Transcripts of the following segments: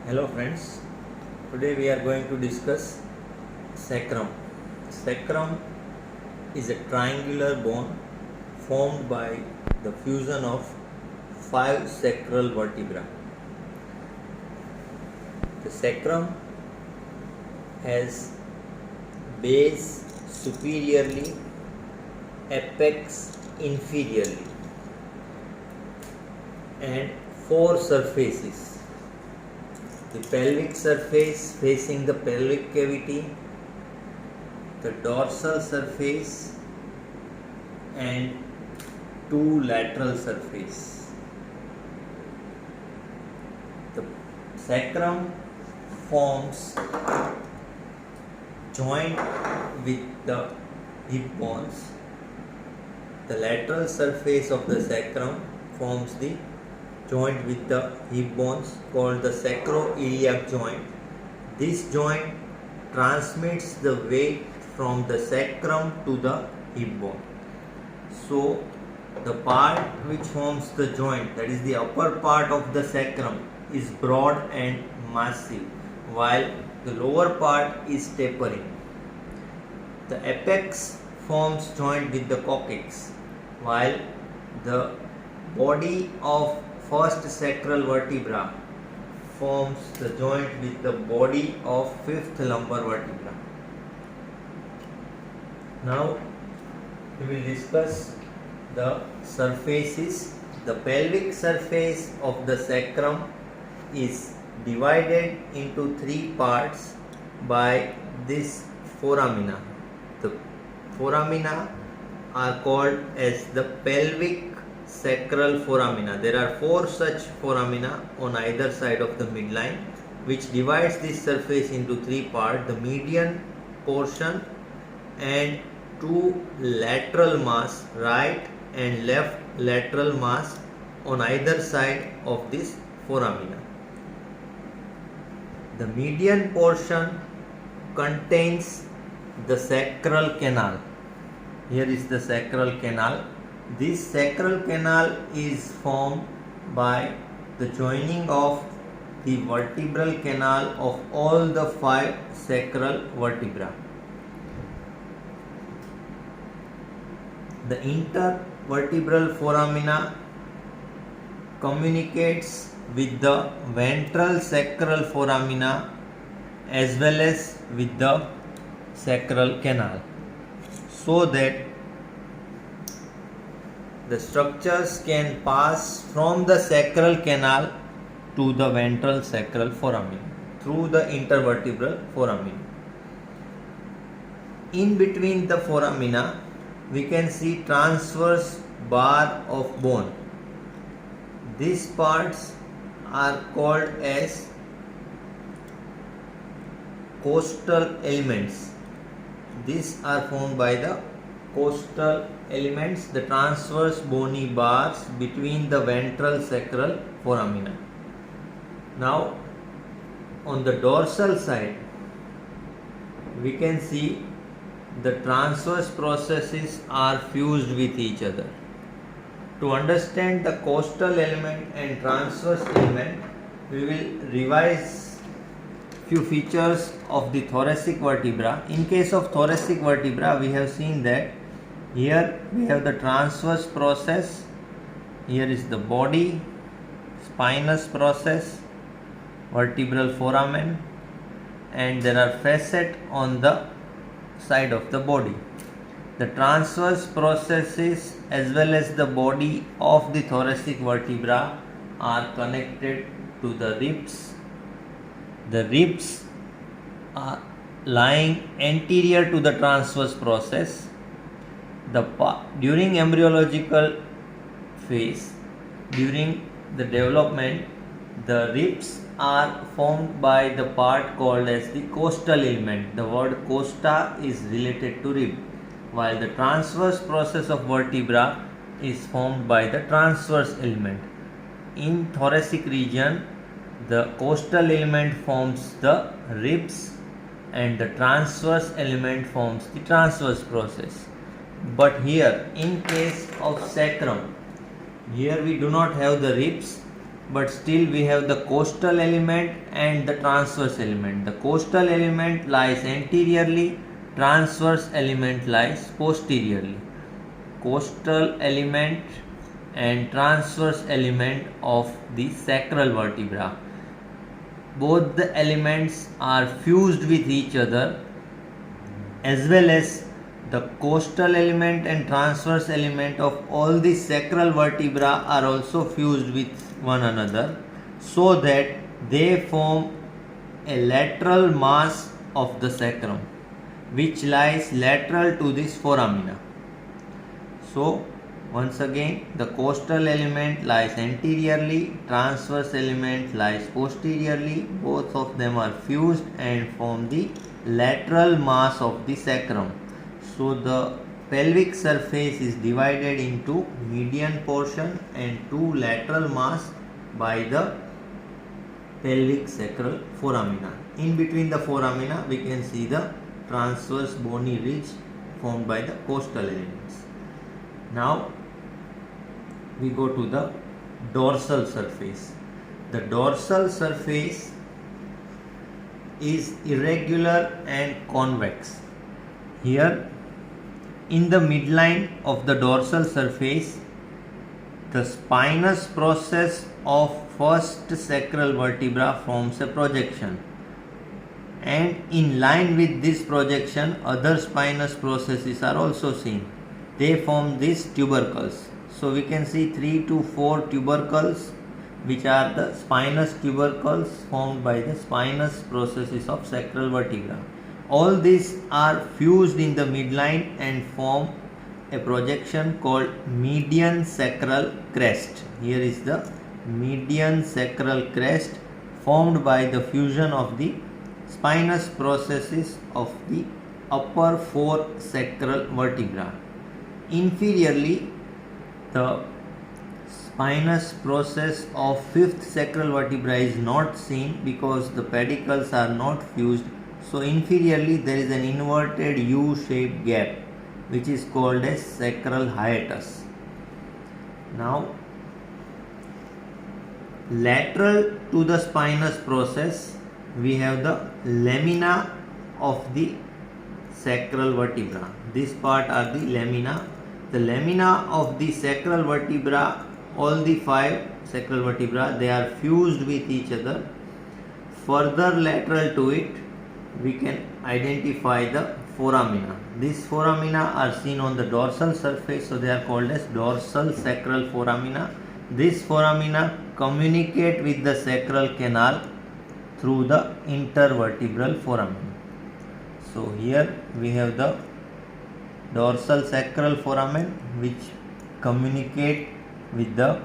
Hello friends, today we are going to discuss sacrum. Sacrum is a triangular bone formed by the fusion of five sacral vertebrae. The sacrum has base superiorly, apex inferiorly, and four surfaces: the pelvic surface facing the pelvic cavity, the dorsal surface, and two lateral surface. The sacrum forms joint with the hip bones. The lateral surface of the sacrum forms the joint with the hip bones called the sacroiliac joint. This joint transmits the weight from the sacrum to the hip bone. So the part which forms the joint, that is the upper part of the sacrum, is broad and massive, while the lower part is tapering. The apex forms joint with the coccyx, while the body of first sacral vertebra forms the joint with the body of fifth lumbar vertebra. Now we will discuss the surfaces. The pelvic surface of the sacrum is divided into three parts by this foramina. The foramina are called as the pelvic sacral foramina. There are four such foramina on either side of the midline, which divides this surface into three parts: the median portion and two lateral mass, right and left lateral mass on either side of this foramina. The median portion contains the sacral canal. Here is the sacral canal. This sacral canal is formed by the joining of the vertebral canal of all the five sacral vertebrae. The intervertebral foramina communicates with the ventral sacral foramina as well as with the sacral canal, so that the structures can pass from the sacral canal to the ventral sacral foramen through the intervertebral foramen. In between the foramina, we can see transverse bar of bone. These parts are called as costal elements. These are formed by the costal elements, the transverse bony bars between the ventral sacral foramina. Now, on the dorsal side, we can see the transverse processes are fused with each other. To understand the costal element and transverse element, we will revise few features of the thoracic vertebra. In case of thoracic vertebra, we have seen that here we have the transverse process, here is the body, spinous process, vertebral foramen, and there are facets on the side of the body. The transverse processes as well as the body of the thoracic vertebra are connected to the ribs. The ribs are lying anterior to the transverse process. During embryological phase, during the development, the ribs are formed by the part called as the costal element. The word costa is related to rib, while the transverse process of vertebra is formed by the transverse element. In thoracic region, the costal element forms the ribs and the transverse element forms the transverse process. But here, in case of sacrum, here we do not have the ribs, but still we have the coastal element and the transverse element. The coastal element lies anteriorly, transverse element lies posteriorly. Coastal element and transverse element of the sacral vertebra. Both the elements are fused with each other, as well as the coastal element and transverse element of all the sacral vertebra are also fused with one another, so that they form a lateral mass of the sacrum, which lies lateral to this foramina. So once again, the coastal element lies anteriorly, transverse element lies posteriorly. Both of them are fused and form the lateral mass of the sacrum. So the pelvic surface is divided into median portion and two lateral mass by the pelvic sacral foramina. In between the foramina, we can see the transverse bony ridge formed by the coastal elements. Now we go to the dorsal surface. The dorsal surface is irregular and convex. Here in the midline of the dorsal surface, the spinous process of first sacral vertebra forms a projection, and in line with this projection other spinous processes are also seen. They form these tubercles. So we can see 3 to 4 tubercles, which are the spinous tubercles formed by the spinous processes of sacral vertebra. All these are fused in the midline and form a projection called median sacral crest. Here is the median sacral crest formed by the fusion of the spinous processes of the upper 4 sacral vertebra. Inferiorly, the spinous process of 5th sacral vertebra is not seen because the pedicles are not fused. So inferiorly there is an inverted U-shaped gap, which is called as sacral hiatus. Now, lateral to the spinous process, we have the lamina of the sacral vertebra. This part are the lamina. The lamina of the sacral vertebra, all the 5 sacral vertebra, they are fused with each other. Further lateral to it, we can identify the foramina. These foramina are seen on the dorsal surface, so they are called as dorsal sacral foramina. These foramina communicate with the sacral canal through the intervertebral foramen. So here we have the dorsal sacral foramen, which communicate with the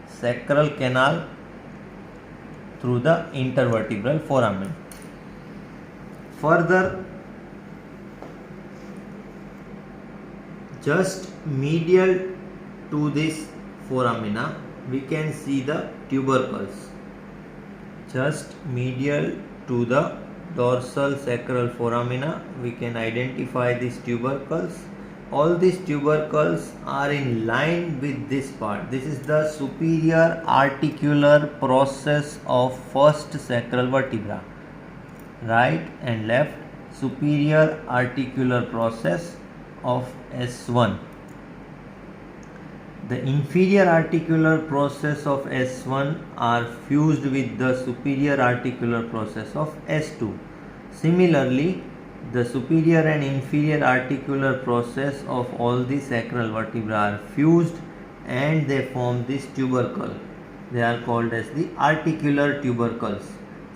sacral canal through the intervertebral foramen. Further, just medial to this foramina, we can see the tubercles. Just medial to the dorsal sacral foramina, we can identify these tubercles. All these tubercles are in line with this part. This is the superior articular process of first sacral vertebra. Right and left, superior articular process of S1. The inferior articular process of S1 are fused with the superior articular process of S2. Similarly, the superior and inferior articular process of all the sacral vertebrae are fused and they form this tubercle. They are called as the articular tubercles.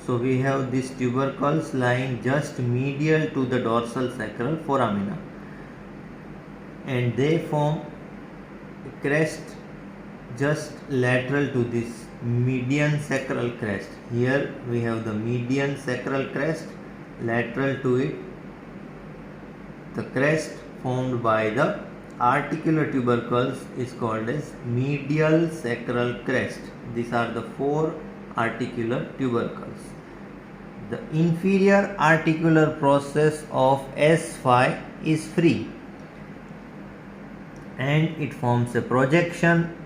So we have these tubercles lying just medial to the dorsal sacral foramina, and they form a crest just lateral to this median sacral crest. Here we have the median sacral crest, lateral to it the crest formed by the articular tubercles is called as medial sacral crest. These are the 4 articular tubercles. The inferior articular process of S5 is free and it forms a projection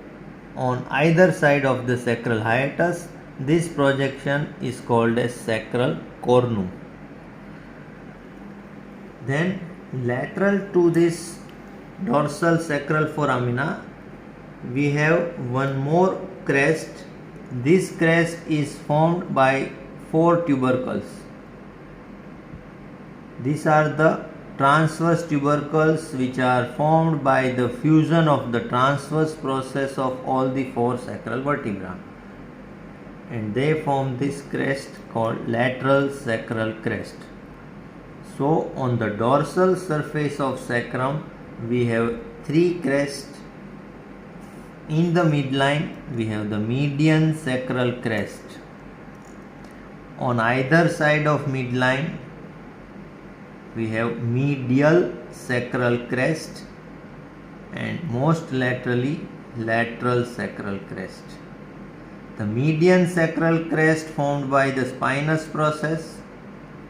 on either side of the sacral hiatus. This projection is called as sacral cornu. Then lateral to this dorsal sacral foramina, we have one more crest. This crest is formed by 4 tubercles. These are the transverse tubercles which are formed by the fusion of the transverse process of all the 4 sacral vertebrae, and they form this crest called lateral sacral crest. So on the dorsal surface of sacrum we have 3 crests. In the midline we have the median sacral crest. On either side of midline we have medial sacral crest, and most laterally lateral sacral crest. The median sacral crest formed by the spinous process,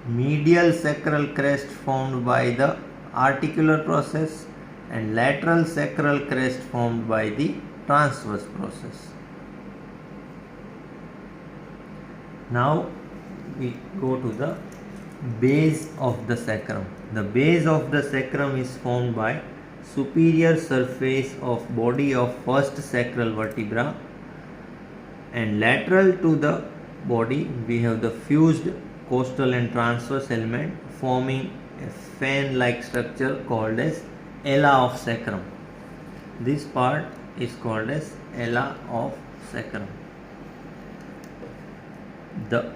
medial sacral crest formed by the articular process, and lateral sacral crest formed by the transverse process. Now we go to the base of the sacrum. The base of the sacrum is formed by superior surface of body of first sacral vertebra, and lateral to the body we have the fused costal and transverse element forming a fan like structure called as ala of sacrum. This part is called as ala of sacrum. The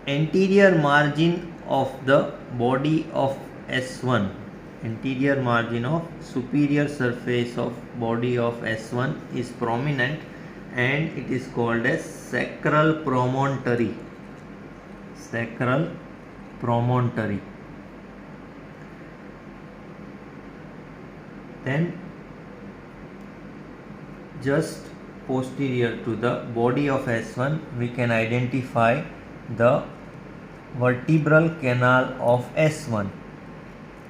anterior margin of the body of S1, anterior margin of superior surface of body of S1 is prominent, and it is called as sacral promontory. Sacral promontory. Then just posterior to the body of S1 we can identify the vertebral canal of S1.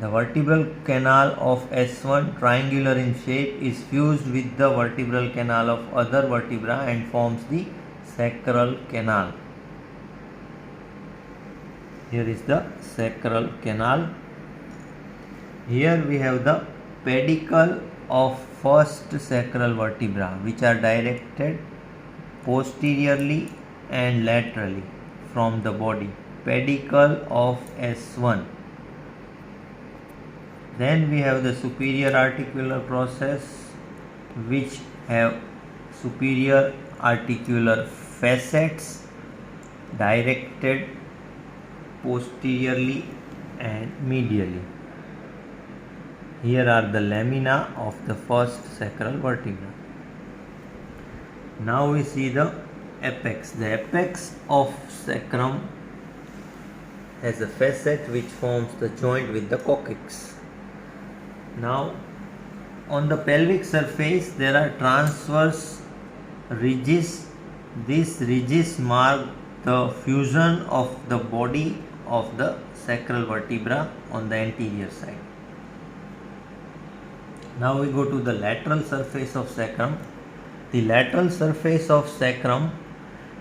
The vertebral canal of S1, triangular in shape, is fused with the vertebral canal of other vertebra and forms the sacral canal. Here is the sacral canal. Here we have the pedicle of first sacral vertebra, which are directed posteriorly and laterally from the body. Pedicle of S1. Then we have the superior articular process, which have superior articular facets directed posteriorly and medially. Here are the lamina of the first sacral vertebra. Now we see the apex. The apex of sacrum has a facet which forms the joint with the coccyx. Now on the pelvic surface there are transverse ridges. These ridges mark the fusion of the body of the sacral vertebra on the anterior side. Now we go to the lateral surface of sacrum. The lateral surface of sacrum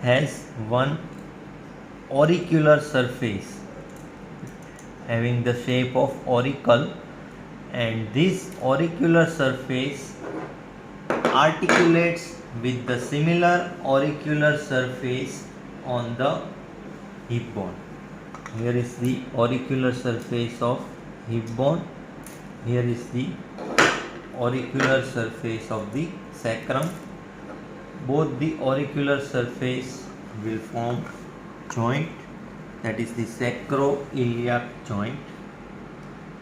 has one auricular surface having the shape of auricle, and this auricular surface articulates with the similar auricular surface on the hip bone. Here is the auricular surface of hip bone. Here is the auricular surface of the sacrum. Both the auricular surface will form joint, that is the sacroiliac joint,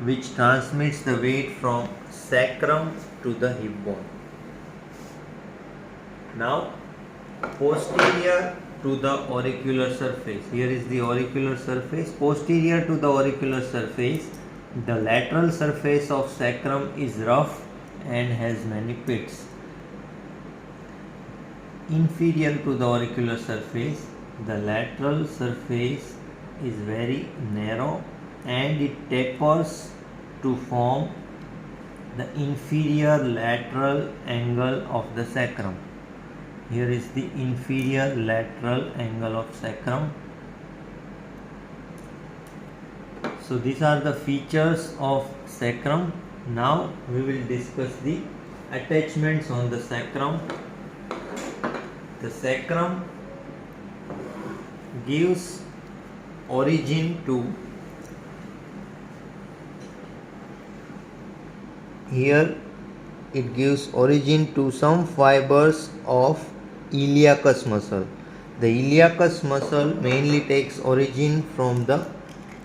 which transmits the weight from sacrum to the hip bone. Now posterior to the auricular surface, here is the auricular surface. Posterior to the auricular surface, the lateral surface of sacrum is rough and has many pits. Inferior to the auricular surface, the lateral surface is very narrow and it tapers to form the inferior lateral angle of the sacrum. Here is the inferior lateral angle of sacrum. So these are the features of sacrum. Now we will discuss the attachments on the sacrum. The sacrum gives origin to some fibers of iliacus muscle. The iliacus muscle mainly takes origin from the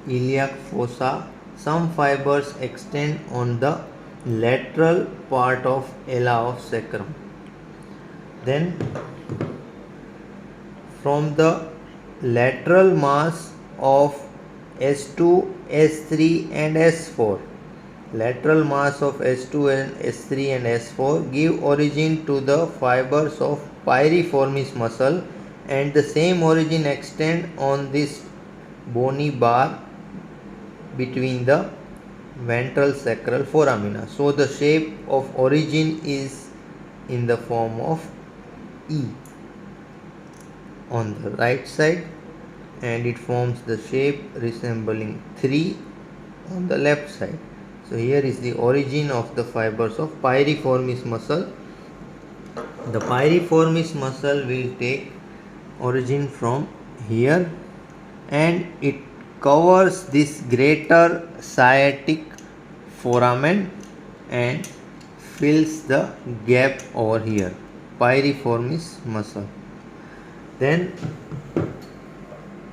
iliac fossa. Some fibers extend on the lateral part of ala of sacrum. Then from the lateral mass of S2, S3 and S4. Lateral mass of S2 and S3 and S4 give origin to the fibers of piriformis muscle, and the same origin extend on this bony bar between the ventral sacral foramina. So the shape of origin is in the form of E on the right side, and it forms the shape resembling 3 on the left side. So here is the origin of the fibers of piriformis muscle. The piriformis muscle will take origin from here, and it covers this greater sciatic foramen and fills the gap over here, piriformis muscle. Then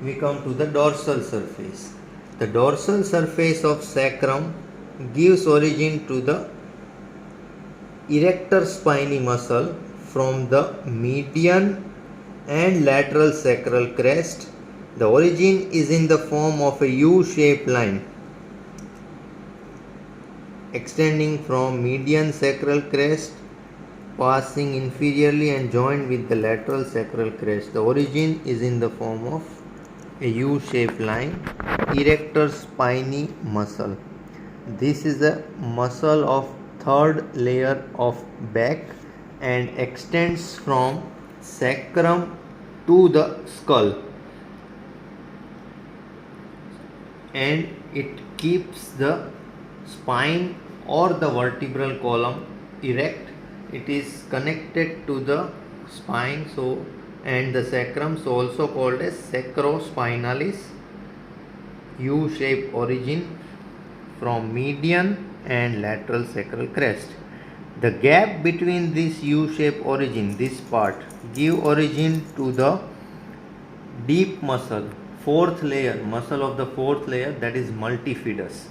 we come to the dorsal surface. The dorsal surface of sacrum gives origin to the erector spinae muscle from the median and lateral sacral crest. The origin is in the form of a U-shaped line extending from median sacral crest, passing inferiorly and joined with the lateral sacral crest. The origin is in the form of a U-shaped line, erector spinae muscle. This is a muscle of third layer of back and extends from sacrum to the skull, and it keeps the spine or the vertebral column erect. It is connected to the spine and the sacrum, so also called as sacrospinalis. U-shaped origin from median and lateral sacral crest. The gap between this U-shaped origin, this part, give origin to the deep muscle, fourth layer, muscle of the fourth layer, that is multifidus.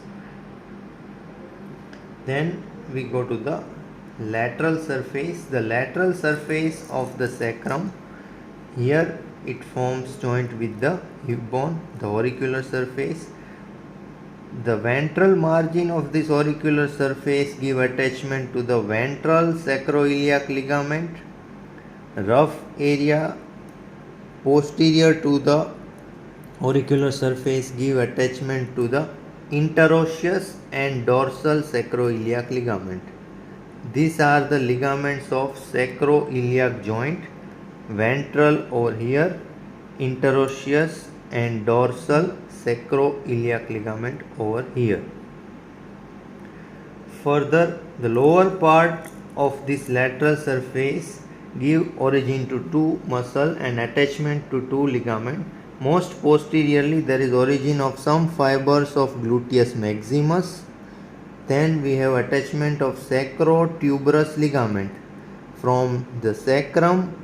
Then we go to the lateral surface. The lateral surface of the sacrum, here it forms joint with the hip bone, the auricular surface. The ventral margin of this auricular surface give attachment to the ventral sacroiliac ligament. Rough area posterior to the auricular surface give attachment to the interosseous and dorsal sacroiliac ligament. These are the ligaments of sacroiliac joint, ventral over here, interosseous and dorsal sacroiliac ligament over here. Further, the lower part of this lateral surface give origin to two muscle and attachment to two ligament. Most posteriorly there is origin of some fibers of gluteus maximus. Then we have attachment of sacrotuberous ligament from the sacrum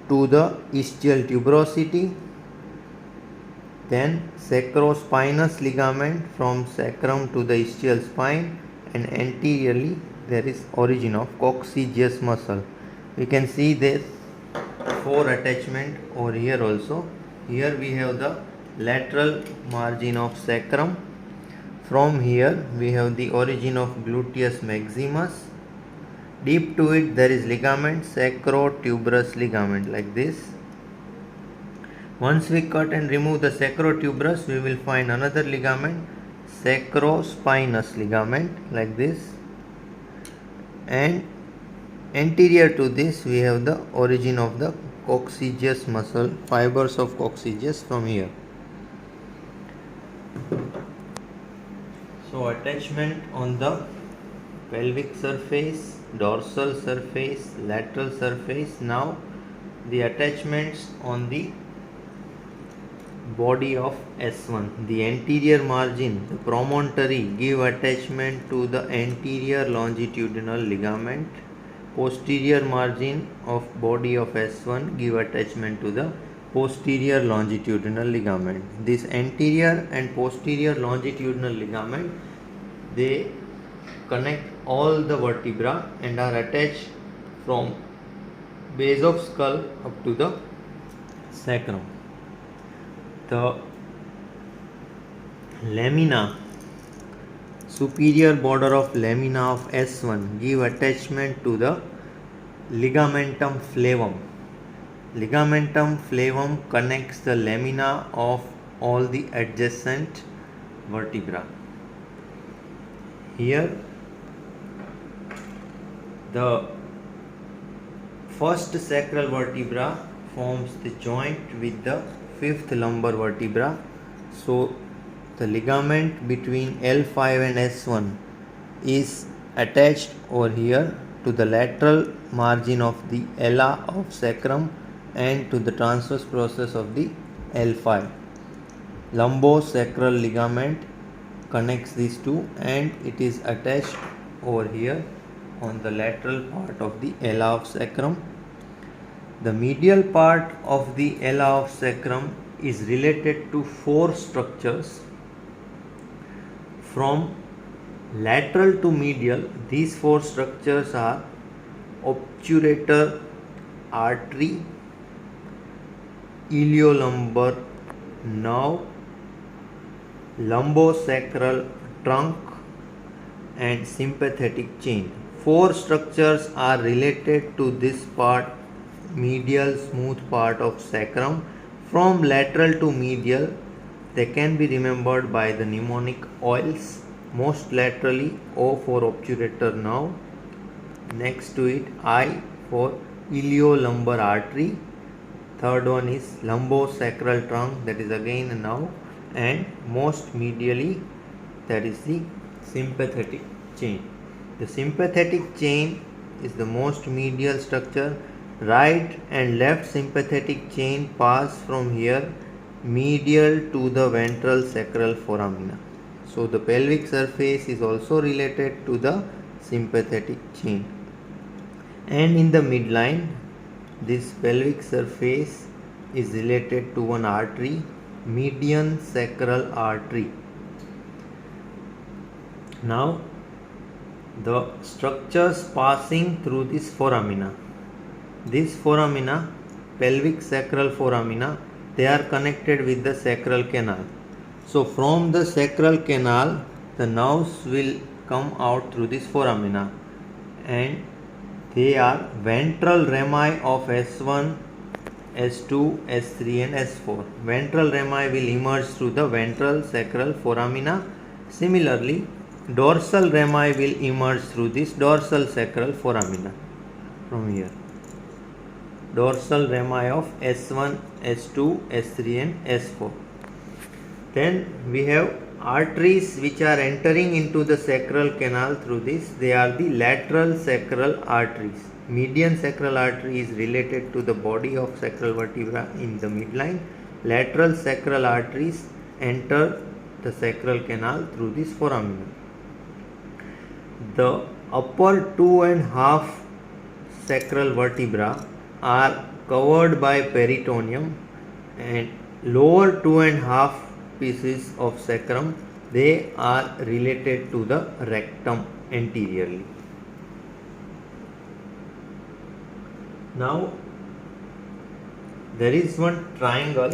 to the ischial tuberosity. Then sacrospinous ligament from sacrum to the ischial spine, and anteriorly there is origin of coccygeus muscle. We can see this 4 attachment over here also. Here we have the lateral margin of sacrum. From here we have the origin of gluteus maximus. Deep to it there is ligament, sacrotuberous ligament, like this. Once we cut and remove the sacrotuberous, we will find another ligament, sacrospinous ligament, like this. And anterior to this we have the origin of the coccygeus muscle, fibers of coccygeus from here. So attachment on the pelvic surface, dorsal surface, lateral surface. Now the attachments on the body of S1. The anterior margin, the promontory, give attachment to the anterior longitudinal ligament. Posterior margin of body of S1 give attachment to the posterior longitudinal ligament. This anterior and posterior longitudinal ligament, they connect all the vertebra and are attached from base of skull up to the sacrum. The lamina, superior border of lamina of S1 give attachment to the ligamentum flavum. Ligamentum flavum connects the lamina of all the adjacent vertebra. Here the first sacral vertebra forms the joint with the fifth lumbar vertebra. So the ligament between L5 and S1 is attached over here to the lateral margin of the ala of sacrum and to the transverse process of the L5. Lumbosacral ligament connects these two and it is attached over here on the lateral part of the ala of sacrum. The medial part of the ala of sacrum is related to four structures. From lateral to medial, these four structures are obturator artery, iliolumbar nerve, lumbosacral trunk and sympathetic chain. Four structures are related to this part, medial smooth part of sacrum. From lateral to medial, they can be remembered by the mnemonic OILS. Most laterally, O for obturator nerve, next to it I for iliolumbar artery, third one is lumbosacral trunk, that is again a nerve, and most medially, that is the sympathetic chain. The sympathetic chain is the most medial structure. Right and left sympathetic chain pass from here medial to the ventral sacral foramina. So the pelvic surface is also related to the sympathetic chain. And in the midline, this pelvic surface is related to one artery, median sacral artery. Now the structures passing through this foramina. This foramina, pelvic sacral foramina, they are connected with the sacral canal. So from the sacral canal, the nerves will come out through this foramina and they are ventral rami of S1, S2, S3 and S4. Ventral rami will emerge through the ventral sacral foramina. Similarly, dorsal rami will emerge through this dorsal sacral foramina from here. Dorsal rami of S1, S2, S3 and S4. Then we have arteries which are entering into the sacral canal through this. They are the lateral sacral arteries. Median sacral artery is related to the body of sacral vertebra in the midline. Lateral sacral arteries enter the sacral canal through this foramina. The upper 2.5 sacral vertebra are covered by peritoneum and lower 2.5 pieces of sacrum, they are related to the rectum anteriorly. Now there is one triangle.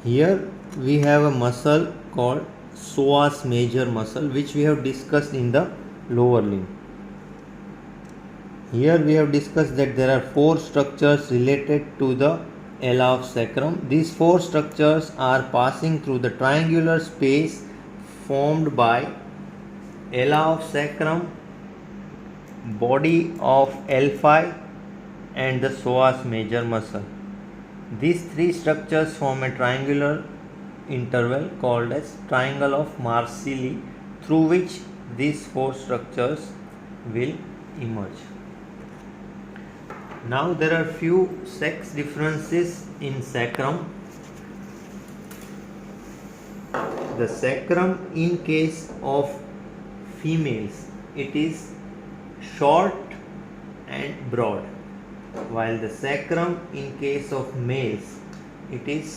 Here we have a muscle called psoas major muscle, which we have discussed in the lower limb. Here we have discussed that there are four structures related to the ala of sacrum. These four structures are passing through the triangular space formed by ala of sacrum, body of L5 and the psoas major muscle. These three structures form a triangular interval called as triangle of Marcilli, through which these four structures will emerge. Now there are few sex differences in sacrum. The sacrum in case of females, it is short and broad, while the sacrum in case of males, it is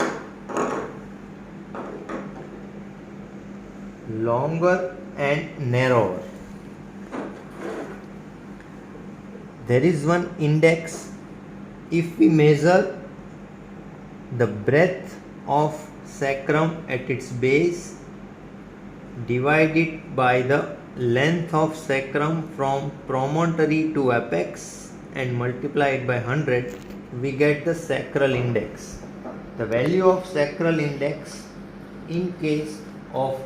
longer and narrower. There is one index. If we measure the breadth of sacrum at its base, divide it by the length of sacrum from promontory to apex and multiply it by 100, we get the sacral index. The value of sacral index in case of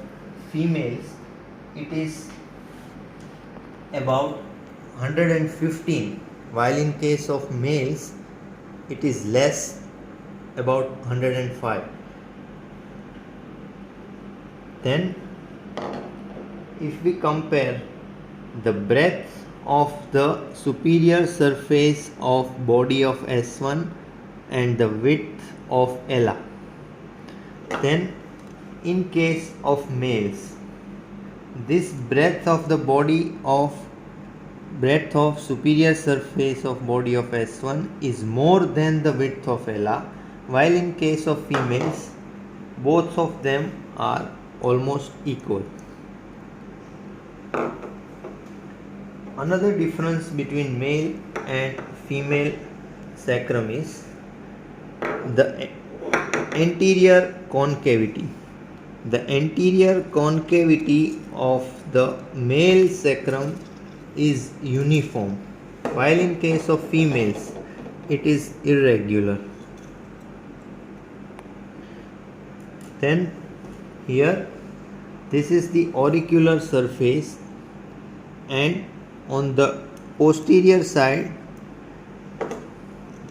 females, it is about 115, while in case of males it is less, about 105. Then if we compare the breadth of the superior surface of body of S1 and the width of Ella, then in case of males, this breadth of superior surface of body of S1 is more than the width of Ella, while in case of females, both of them are almost equal. Another difference between male and female sacrum is the anterior concavity. The anterior concavity of the male sacrum is uniform, while in case of females it is irregular. Then here, this is the auricular surface, and on the posterior side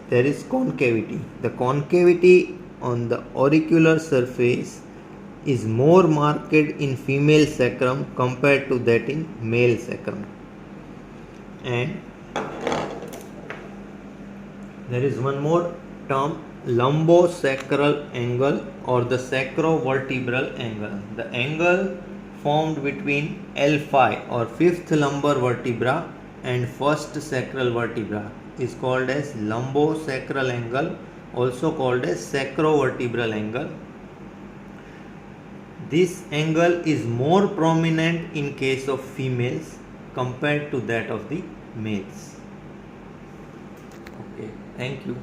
there is concavity. The concavity on the auricular surface is more marked in female sacrum compared to that in male sacrum. And there is one more term, lumbosacral angle or the sacrovertebral angle. The angle formed between L5 or fifth lumbar vertebra and first sacral vertebra is called as lumbosacral angle, also called as sacrovertebral angle. This angle is more prominent in case of females compared to that of the males. Okay, thank you.